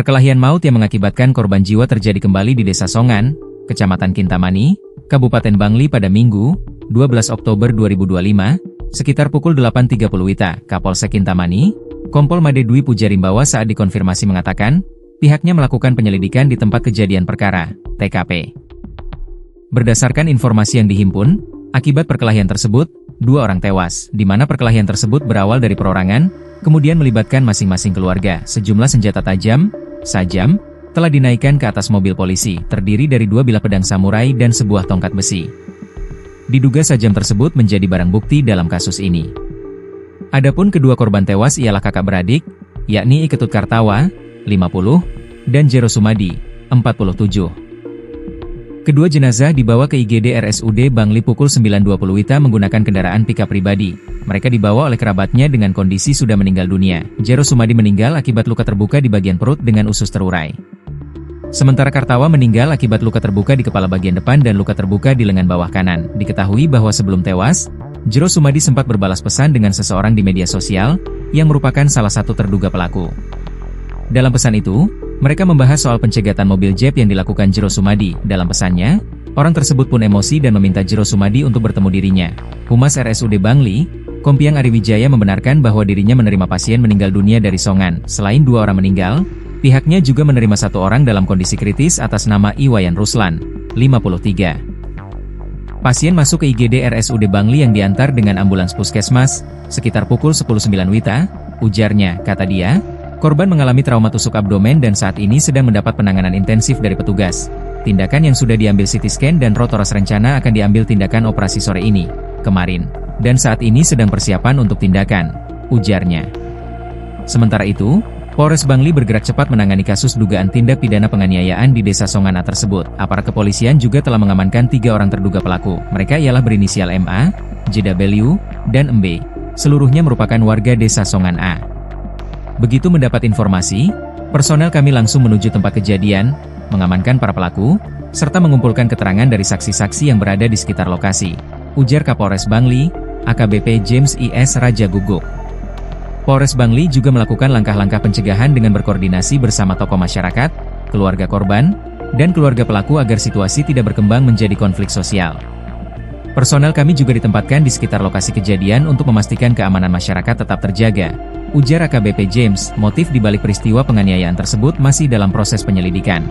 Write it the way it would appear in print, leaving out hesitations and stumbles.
Perkelahian maut yang mengakibatkan korban jiwa terjadi kembali di Desa Songan, Kecamatan Kintamani, Kabupaten Bangli pada Minggu, 12 Oktober 2025, sekitar pukul 8.30 WITA. Kapolsek Kintamani, Kompol Made Dwi Pujarimbawa saat dikonfirmasi mengatakan, pihaknya melakukan penyelidikan di tempat kejadian perkara, TKP. Berdasarkan informasi yang dihimpun, akibat perkelahian tersebut, 2 orang tewas, di mana perkelahian tersebut berawal dari perorangan, kemudian melibatkan masing-masing keluarga. Sejumlah senjata tajam, sajam, telah dinaikkan ke atas mobil polisi, terdiri dari 2 bilah pedang samurai dan sebuah tongkat besi. Diduga sajam tersebut menjadi barang bukti dalam kasus ini. Adapun kedua korban tewas ialah kakak beradik, yakni Iketut Kartawa, 50, dan Jero Sumadi, 47. Kedua jenazah dibawa ke IGD RSUD Bangli pukul 9.20 WITA menggunakan kendaraan pickup pribadi. Mereka dibawa oleh kerabatnya dengan kondisi sudah meninggal dunia. Jero Sumadi meninggal akibat luka terbuka di bagian perut dengan usus terurai. Sementara Kartawa meninggal akibat luka terbuka di kepala bagian depan dan luka terbuka di lengan bawah kanan. Diketahui bahwa sebelum tewas, Jero Sumadi sempat berbalas pesan dengan seseorang di media sosial, yang merupakan salah satu terduga pelaku. Dalam pesan itu, mereka membahas soal pencegatan mobil Jeep yang dilakukan Jero Sumadi. Dalam pesannya, orang tersebut pun emosi dan meminta Jero Sumadi untuk bertemu dirinya. Humas RSUD Bangli, Kompiang Ariwijaya membenarkan bahwa dirinya menerima pasien meninggal dunia dari Songan. Selain 2 orang meninggal, pihaknya juga menerima 1 orang dalam kondisi kritis atas nama Iwayan Ruslan, 53. Pasien masuk ke IGD RSUD Bangli yang diantar dengan ambulans puskesmas, sekitar pukul 10.09 WITA, ujarnya, kata dia, korban mengalami trauma tusuk abdomen dan saat ini sedang mendapat penanganan intensif dari petugas. Tindakan yang sudah diambil CT scan dan rotoras rencana akan diambil tindakan operasi sore ini, kemarin, dan saat ini sedang persiapan untuk tindakan, ujarnya. Sementara itu, Polres Bangli bergerak cepat menangani kasus dugaan tindak pidana penganiayaan di Desa Songan A tersebut. Aparat kepolisian juga telah mengamankan 3 orang terduga pelaku. Mereka ialah berinisial MA, JW, dan MB. Seluruhnya merupakan warga Desa Songan A. Begitu mendapat informasi, personel kami langsung menuju tempat kejadian, mengamankan para pelaku, serta mengumpulkan keterangan dari saksi-saksi yang berada di sekitar lokasi, ujar Kapolres Bangli, AKBP James I.S. Raja Guguk. Polres Bangli juga melakukan langkah-langkah pencegahan dengan berkoordinasi bersama tokoh masyarakat, keluarga korban, dan keluarga pelaku agar situasi tidak berkembang menjadi konflik sosial. Personel kami juga ditempatkan di sekitar lokasi kejadian untuk memastikan keamanan masyarakat tetap terjaga, ujar AKBP James. Motif dibalik peristiwa penganiayaan tersebut masih dalam proses penyelidikan.